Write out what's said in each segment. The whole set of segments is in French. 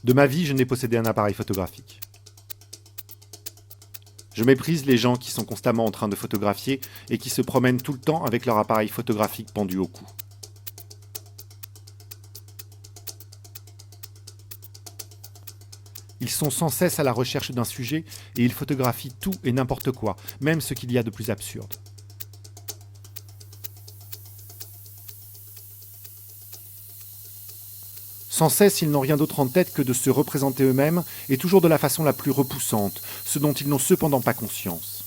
De ma vie, je n'ai possédé un appareil photographique. Je méprise les gens qui sont constamment en train de photographier et qui se promènent tout le temps avec leur appareil photographique pendu au cou. Ils sont sans cesse à la recherche d'un sujet et ils photographient tout et n'importe quoi, même ce qu'il y a de plus absurde. Sans cesse, ils n'ont rien d'autre en tête que de se représenter eux-mêmes, et toujours de la façon la plus repoussante, ce dont ils n'ont cependant pas conscience.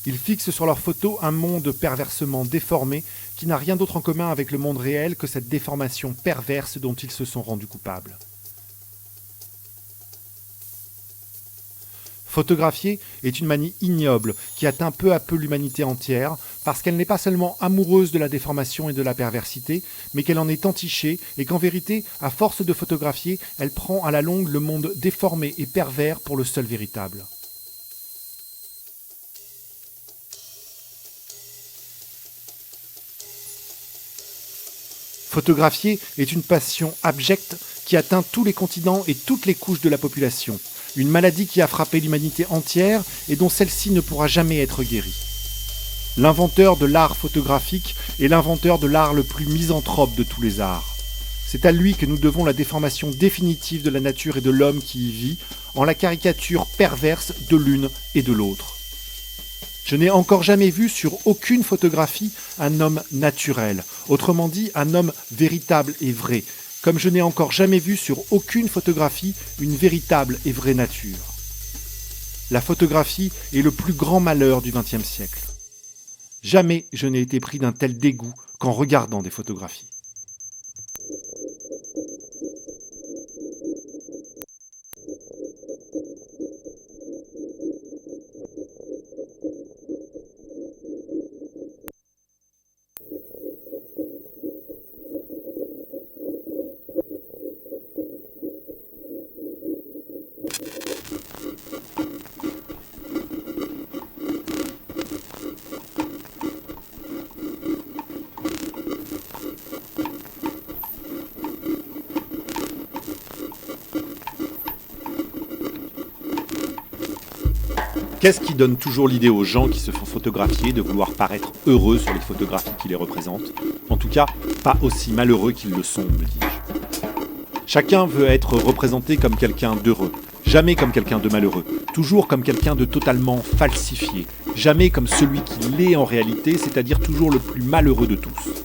Ils fixent sur leurs photos un monde perversement déformé qui n'a rien d'autre en commun avec le monde réel que cette déformation perverse dont ils se sont rendus coupables. Photographier est une manie ignoble qui atteint peu à peu l'humanité entière parce qu'elle n'est pas seulement amoureuse de la déformation et de la perversité, mais qu'elle en est entichée et qu'en vérité, à force de photographier, elle prend à la longue le monde déformé et pervers pour le seul véritable. Photographier est une passion abjecte qui atteint tous les continents et toutes les couches de la population. Une maladie qui a frappé l'humanité entière et dont celle-ci ne pourra jamais être guérie. L'inventeur de l'art photographique est l'inventeur de l'art le plus misanthrope de tous les arts. C'est à lui que nous devons la déformation définitive de la nature et de l'homme qui y vit, en la caricature perverse de l'une et de l'autre. Je n'ai encore jamais vu sur aucune photographie un homme naturel, autrement dit un homme véritable et vrai, comme je n'ai encore jamais vu sur aucune photographie une véritable et vraie nature. La photographie est le plus grand malheur du XXe siècle. Jamais je n'ai été pris d'un tel dégoût qu'en regardant des photographies. Qu'est-ce qui donne toujours l'idée aux gens qui se font photographier de vouloir paraître heureux sur les photographies qui les représentent? En tout cas, pas aussi malheureux qu'ils le sont, me dis-je. Chacun veut être représenté comme quelqu'un d'heureux, jamais comme quelqu'un de malheureux, toujours comme quelqu'un de totalement falsifié, jamais comme celui qui l'est en réalité, c'est-à-dire toujours le plus malheureux de tous.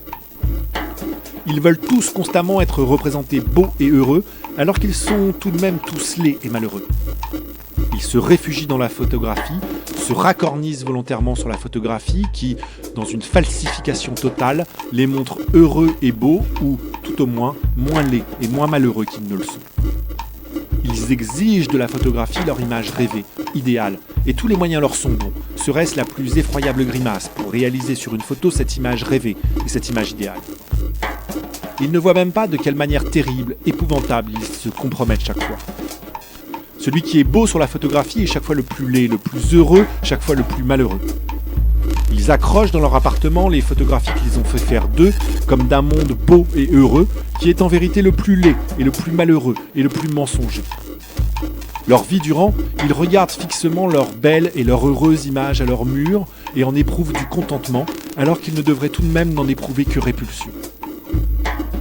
Ils veulent tous constamment être représentés beaux et heureux, alors qu'ils sont tout de même tous laids et malheureux. Ils se réfugient dans la photographie, se racornisent volontairement sur la photographie qui, dans une falsification totale, les montre heureux et beaux ou, tout au moins, moins laids et moins malheureux qu'ils ne le sont. Ils exigent de la photographie leur image rêvée, idéale, et tous les moyens leur sont bons, serait-ce la plus effroyable grimace pour réaliser sur une photo cette image rêvée et cette image idéale. Ils ne voient même pas de quelle manière terrible, épouvantable ils se compromettent chaque fois. Celui qui est beau sur la photographie est chaque fois le plus laid, le plus heureux, chaque fois le plus malheureux. Ils accrochent dans leur appartement les photographies qu'ils ont fait faire d'eux comme d'un monde beau et heureux qui est en vérité le plus laid et le plus malheureux et le plus mensonger. Leur vie durant, ils regardent fixement leurs belles et leurs heureuses images à leur mur et en éprouvent du contentement alors qu'ils ne devraient tout de même n'en éprouver que répulsion.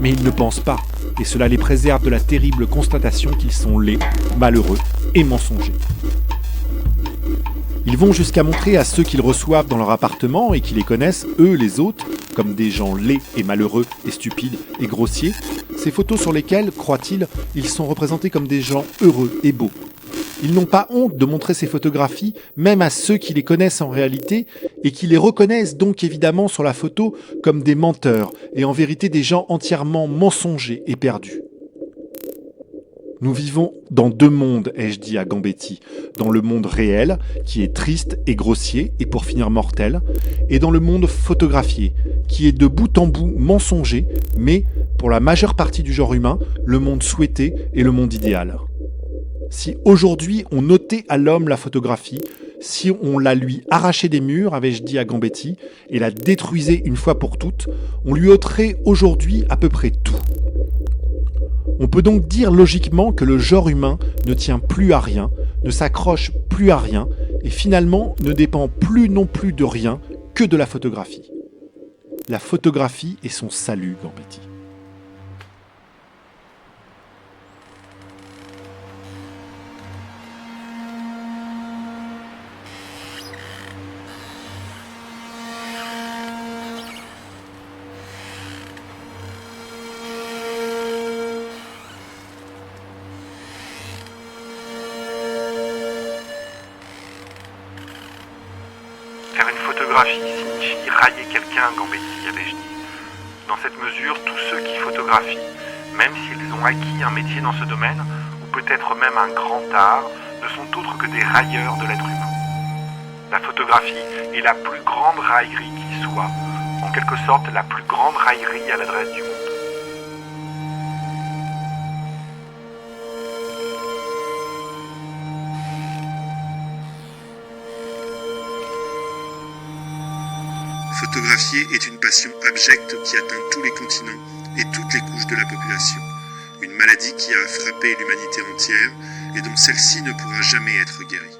Mais ils ne pensent pas, et cela les préserve de la terrible constatation qu'ils sont laids, malheureux et mensongers. Ils vont jusqu'à montrer à ceux qu'ils reçoivent dans leur appartement et qui les connaissent, eux les autres, comme des gens laids et malheureux et stupides et grossiers, ces photos sur lesquelles, croient-ils, ils sont représentés comme des gens heureux et beaux. Ils n'ont pas honte de montrer ces photographies, même à ceux qui les connaissent en réalité, et qui les reconnaissent donc évidemment sur la photo comme des menteurs, et en vérité des gens entièrement mensongers et perdus. Nous vivons dans deux mondes, ai-je dit à Gambetti, dans le monde réel, qui est triste et grossier, et pour finir mortel, et dans le monde photographié, qui est de bout en bout mensonger, mais, pour la majeure partie du genre humain, le monde souhaité et le monde idéal. Si aujourd'hui on ôtait à l'homme la photographie, si on la lui arrachait des murs, avais-je dit à Gambetti, et la détruisait une fois pour toutes, on lui ôterait aujourd'hui à peu près tout. On peut donc dire logiquement que le genre humain ne tient plus à rien, ne s'accroche plus à rien, et finalement ne dépend plus non plus de rien que de la photographie. La photographie est son salut, Gambetti. Faire une photographie signifie railler quelqu'un, Gambetti, avais-je dit. Dans cette mesure, tous ceux qui photographient, même s'ils ont acquis un métier dans ce domaine, ou peut-être même un grand art, ne sont autres que des railleurs de l'être humain. La photographie est la plus grande raillerie qui soit, en quelque sorte la plus grande raillerie à l'adresse du monde. Photographier est une passion abjecte qui atteint tous les continents et toutes les couches de la population. Une maladie qui a frappé l'humanité entière et dont celle-ci ne pourra jamais être guérie.